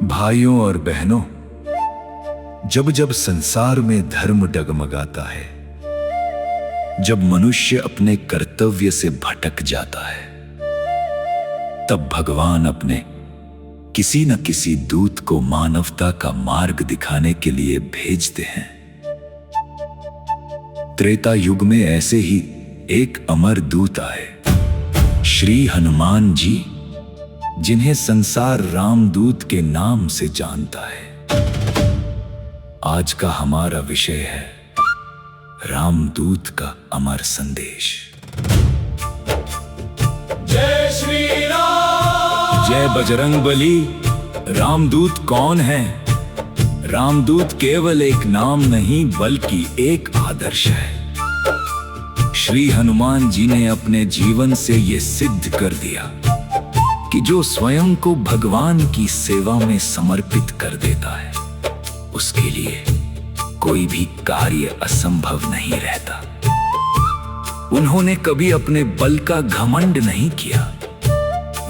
भाइयों और बहनों, जब जब संसार में धर्म डगमगाता है, जब मनुष्य अपने कर्तव्य से भटक जाता है, तब भगवान अपने किसी न किसी दूत को मानवता का मार्ग दिखाने के लिए भेजते हैं। त्रेता युग में ऐसे ही एक अमर दूत आए, श्री हनुमान जी, जिन्हें संसार रामदूत के नाम से जानता है। आज का हमारा विषय है रामदूत का अमर संदेश। जय श्री राम। जय बजरंगबली। रामदूत कौन है? रामदूत केवल एक नाम नहीं बल्कि एक आदर्श है। श्री हनुमान जी ने अपने जीवन से ये सिद्ध कर दिया कि जो स्वयं को भगवान की सेवा में समर्पित कर देता है, उसके लिए कोई भी कार्य असंभव नहीं रहता। उन्होंने कभी अपने बल का घमंड नहीं किया।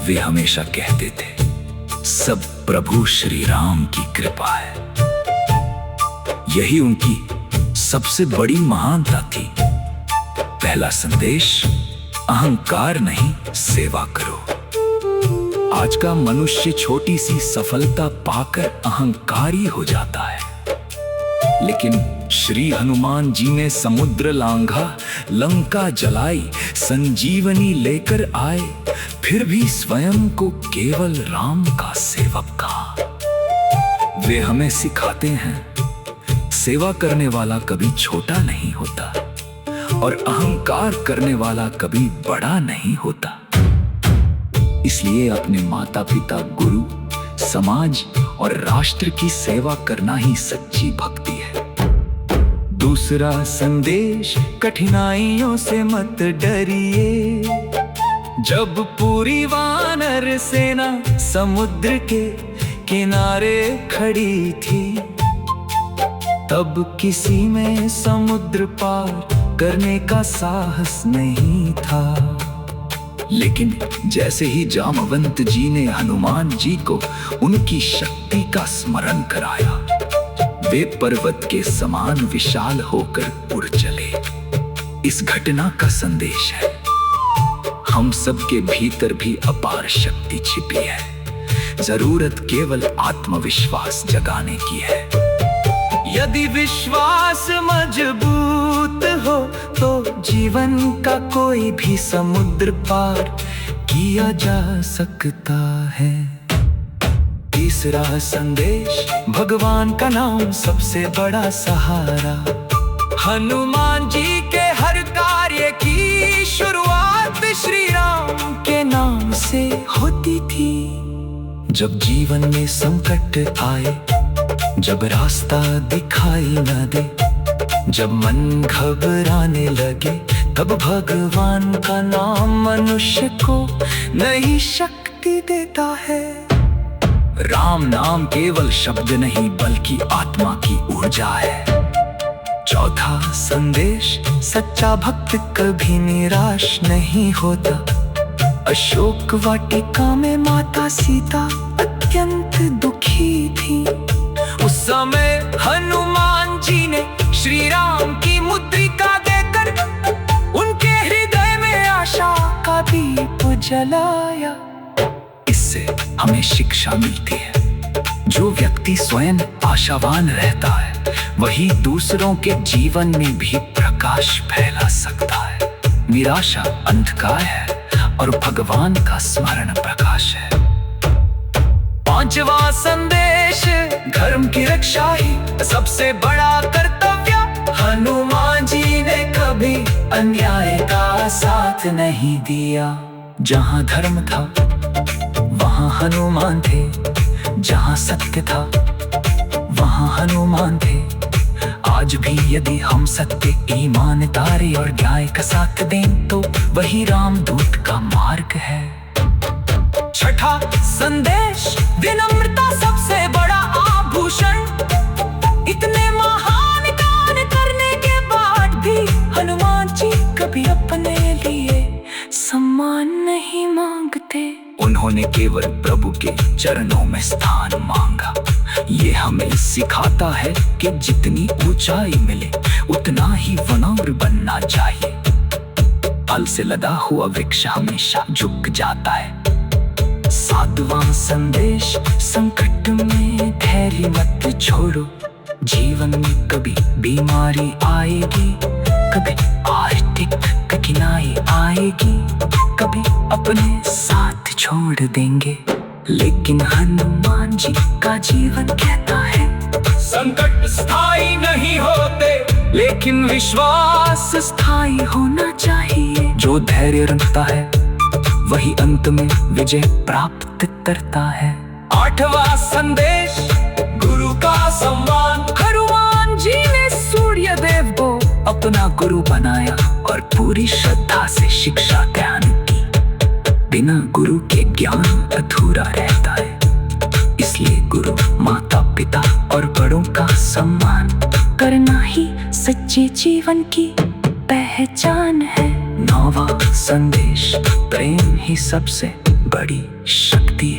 वे हमेशा कहते थे, सब प्रभु श्री राम की कृपा है। यही उनकी सबसे बड़ी महानता थी। पहला संदेश, अहंकार नहीं, सेवा करो। आज का मनुष्य छोटी सी सफलता पाकर अहंकारी हो जाता है, लेकिन श्री हनुमान जी ने समुद्र लांघा, लंका जलाई, संजीवनी लेकर आए, फिर भी स्वयं को केवल राम का सेवक कहा। वे हमें सिखाते हैं, सेवा करने वाला कभी छोटा नहीं होता और अहंकार करने वाला कभी बड़ा नहीं होता। इसलिए अपने माता पिता, गुरु, समाज और राष्ट्र की सेवा करना ही सच्ची भक्ति है। दूसरा संदेश, कठिनाइयों से मत डरिए। जब पूरी वानर सेना समुद्र के किनारे खड़ी थी, तब किसी में समुद्र पार करने का साहस नहीं था। लेकिन जैसे ही जामवंत जी ने हनुमान जी को उनकी शक्ति का स्मरण कराया, वे पर्वत के समान विशाल होकर उड़ चले। इस घटना का संदेश है, हम सबके भीतर भी अपार शक्ति छिपी है। जरूरत केवल आत्मविश्वास जगाने की है। यदि विश्वास मजबूत हो तो जीवन का कोई भी समुद्र पार किया जा सकता है। तीसरा संदेश, भगवान का नाम सबसे बड़ा सहारा। हनुमान जी के हर कार्य की शुरुआत श्री राम के नाम से होती थी। जब जीवन में संकट आए, जब रास्ता दिखाई न दे, जब मन घबराने लगे, तब भगवान का नाम मनुष्य को नई शक्ति देता है। राम नाम केवल शब्द नहीं बल्कि आत्मा की ऊर्जा है। चौथा संदेश, सच्चा भक्त कभी निराश नहीं होता। अशोक वाटिका में माता सीता अत्यंत दुखी थी। उस समय हनुमान जी ने श्री राम की मुद्रिका देकर उनके हृदय में आशा का दीप जलाया। इससे हमें शिक्षा मिलती है, जो व्यक्ति स्वयं आशावान रहता है, वही दूसरों के जीवन में भी प्रकाश फैला सकता है। निराशा अंधकार है और भगवान का स्मरण प्रकाश है। पांचवा संदेश, धर्म की रक्षा ही सबसे बड़ा कर्तव्य। हनुमान जी ने कभी अन्याय का साथ नहीं दिया। जहां धर्म था वहां हनुमान थे, जहां सत्य था वहां हनुमान थे। आज भी यदि हम सत्य, ईमानदारी और न्याय का साथ दें तो वही रामदूत का मार्ग है। छठा संदेश, विनम्रता सबसे बड़ा आभूषण। इतने महान काम करने के बाद भी हनुमान जी कभी अपने लिए सम्मान नहीं मांगते। उन्होंने केवल प्रभु के चरणों में स्थान मांगा। ये हमें सिखाता है कि जितनी ऊंचाई मिले उतना ही वनम्र बनना चाहिए। फल से लदा हुआ वृक्ष हमेशा झुक जाता है। 7वां संदेश, संकट में धैर्य मत छोड़ो। जीवन में कभी बीमारी आएगी, कभी आर्थिक कठिनाई आएगी, कभी अपने साथ छोड़ देंगे, लेकिन हनुमान जी का जीवन कहता है संकट स्थायी नहीं होते, लेकिन विश्वास स्थायी होना चाहिए। जो धैर्य रखता है वही अंत में विजय प्राप्त करता है। 8वां संदेश, गुरु का सम्मान। हनुमान जी ने सूर्य देव को अपना गुरु बनाया और पूरी श्रद्धा से शिक्षा ज्ञान की। बिना गुरु के ज्ञान अधूरा रहता है, इसलिए गुरु, माता पिता और बड़ों का सम्मान करना ही सच्चे जीवन की पहचान है। 9वां संदेश, प्रेम ही सबसे बड़ी शक्ति